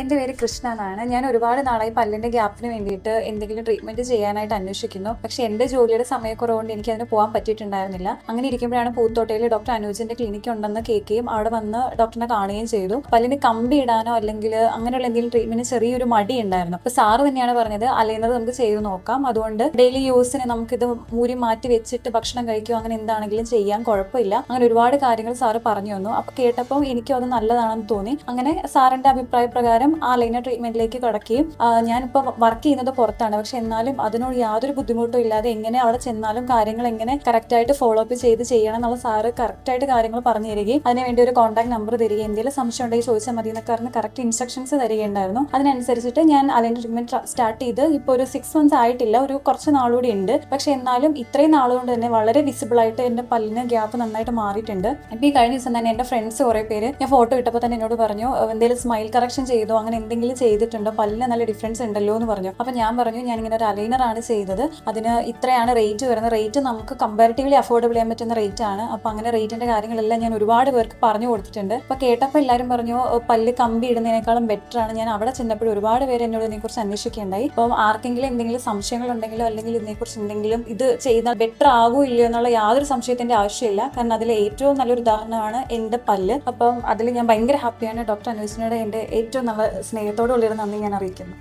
എൻ്റെ പേര് കൃഷ്ണ എന്നാണ്. ഞാൻ ഒരുപാട് നാളായി പല്ലിൻ്റെ ഗ്യാപ്പിന് വേണ്ടിയിട്ട് എന്തെങ്കിലും ട്രീറ്റ്മെൻറ്റ് ചെയ്യാനായിട്ട് അന്വേഷിക്കുന്നു. പക്ഷേ എൻ്റെ ജോലിയുടെ സമയക്കുറവുകൊണ്ട് എനിക്ക് അതിന് പോകാൻ പറ്റിയിട്ടുണ്ടായിരുന്നില്ല. അങ്ങനെ ഇരിക്കുമ്പോഴാണ് പൂത്തോട്ടയിൽ ഡോക്ടർ അനൂജിൻ്റെ ക്ലിനിക്ക് ഉണ്ടെന്ന് കേൾക്കുകയും അവിടെ വന്ന് ഡോക്ടറിനെ കാണുകയും ചെയ്തു. പല്ലിന് കമ്പി ഇടാനോ അല്ലെങ്കിൽ അങ്ങനെയുള്ള എന്തെങ്കിലും ട്രീറ്റ്മെൻറ്റ് ചെറിയൊരു മടി ഉണ്ടായിരുന്നു. അപ്പോൾ സാറ് തന്നെയാണ് പറഞ്ഞത് അലയുന്നത് നമുക്ക് ചെയ്ത് നോക്കാം, അതുകൊണ്ട് ഡെയിലി യൂസിന് നമുക്കിത് മൂരി മാറ്റി വെച്ചിട്ട് ഭക്ഷണം കഴിക്കുകയോ അങ്ങനെ എന്താണെങ്കിലും ചെയ്യാൻ കുഴപ്പമില്ല. അങ്ങനെ ഒരുപാട് കാര്യങ്ങൾ സാറ് പറഞ്ഞു തന്നു. അപ്പോൾ കേട്ടപ്പോൾ എനിക്കും അത് നല്ലതാണെന്ന് തോന്നി. അങ്ങനെ സാറിൻ്റെ അഭിപ്രായ പ്രകാരം ആ ലൈനർ ട്രീറ്റ്മെന്റിലേക്ക് കടക്കുകയും ഞാനിപ്പോൾ വർക്ക് ചെയ്യുന്നത് പുറത്താണ്. പക്ഷെ എന്നാലും അതിനോട് യാതൊരു ബുദ്ധിമുട്ടും ഇല്ലാതെ എങ്ങനെ അവിടെ ചെന്നാലും കാര്യങ്ങൾ എങ്ങനെ കറക്റ്റായിട്ട് ഫോളോ അപ്പ് ചെയ്യണം എന്നുള്ള സാറ് കറക്റ്റായിട്ട് കാര്യങ്ങൾ പറഞ്ഞു തരികയും അതിനുവേണ്ടി ഒരു കോൺടാക്ട് നമ്പർ തരികയും എന്തെങ്കിലും സംശയം ഉണ്ടെങ്കിൽ ചോദിച്ചാൽ മതി എന്നൊക്കെ പറഞ്ഞ് കറക്റ്റ് ഇൻസ്ട്രക്ഷൻസ് തരികയുണ്ടായിരുന്നു. അതിനനുസരിച്ചിട്ട് ഞാൻ ലൈനർ ട്രീറ്റ്മെന്റ് സ്റ്റാർട്ട് ചെയ്ത് ഇപ്പോൾ ഒരു 6 months ആയിട്ടില്ല, ഒരു കുറച്ച് നാളുകൂടി ഉണ്ട്. പക്ഷെ എന്നാലും ഇത്രയും നാളുകൊണ്ട് തന്നെ വളരെ വിസിബിൾ ആയിട്ട് എൻ്റെ പല്ലിന് ഗ്യാപ്പ് നന്നായിട്ട് മാറിയിട്ടുണ്ട്. ഇപ്പോൾ ഈ കഴിഞ്ഞ ദിവസം തന്നെ എൻ്റെ ഫ്രണ്ട്സ് കുറേ പേര് ഞാൻ ഫോട്ടോ ഇട്ടപ്പോൾ തന്നെ എന്നോട് പറഞ്ഞു എന്തെങ്കിലും സ്മൈൽ കറക്ഷൻ ചെയ്തോ അങ്ങനെ എന്തെങ്കിലും ചെയ്തിട്ടുണ്ടോ, പല്ലിന് നല്ല ഡിഫറൻസ് ഉണ്ടല്ലോ എന്ന് പറഞ്ഞു. അപ്പം ഞാൻ പറഞ്ഞു ഞാനിങ്ങനെ ഒരു അലൈനർ ആണ് ചെയ്തത്, അതിന് ഇത്രയാണ് റേറ്റ് വരുന്നത്. റേറ്റ് നമുക്ക് കമ്പാരിറ്റീവ്ലി അഫോർഡബിൾ ചെയ്യാൻ പറ്റുന്ന റേറ്റ് ആണ്. അപ്പം അങ്ങനെ റേറ്റിൻ്റെ കാര്യങ്ങളെല്ലാം ഞാൻ ഒരുപാട് പേർക്ക് പറഞ്ഞു കൊടുത്തിട്ടുണ്ട്. അപ്പോൾ കേട്ടപ്പോൾ എല്ലാവരും പറഞ്ഞു പല്ല് കമ്പി ഇടുന്നതിനേക്കാളും ബെറ്റർ ആണ്. ഞാൻ അവിടെ ചെന്നപ്പോൾ ഒരുപാട് പേര് എന്നോട് ഇതിനെക്കുറിച്ച് അന്വേഷിക്കുകയുണ്ടായി. അപ്പം ആർക്കെങ്കിലും എന്തെങ്കിലും സംശയങ്ങളുണ്ടെങ്കിലോ അല്ലെങ്കിൽ ഇതിനെക്കുറിച്ച് എന്തെങ്കിലും ഇത് ചെയ്താൽ ബെറ്റർ ആകുമോ ഇല്ലയോ എന്നുള്ള യാതൊരു സംശയത്തിൻ്റെ ആവശ്യമില്ല. കാരണം അതിൽ ഏറ്റവും നല്ലൊരു ഉദാഹരണമാണ് എൻ്റെ പല്ല്. അപ്പം അതിൽ ഞാൻ ഭയങ്കര ഹാപ്പിയാണ്. ഡോക്ടർ അനൂജിനോട് എൻ്റെ ഏറ്റവും നല്ല സ്നേഹത്തോടുള്ളൊരു നന്ദി ഞാൻ അറിയിക്കുന്നു.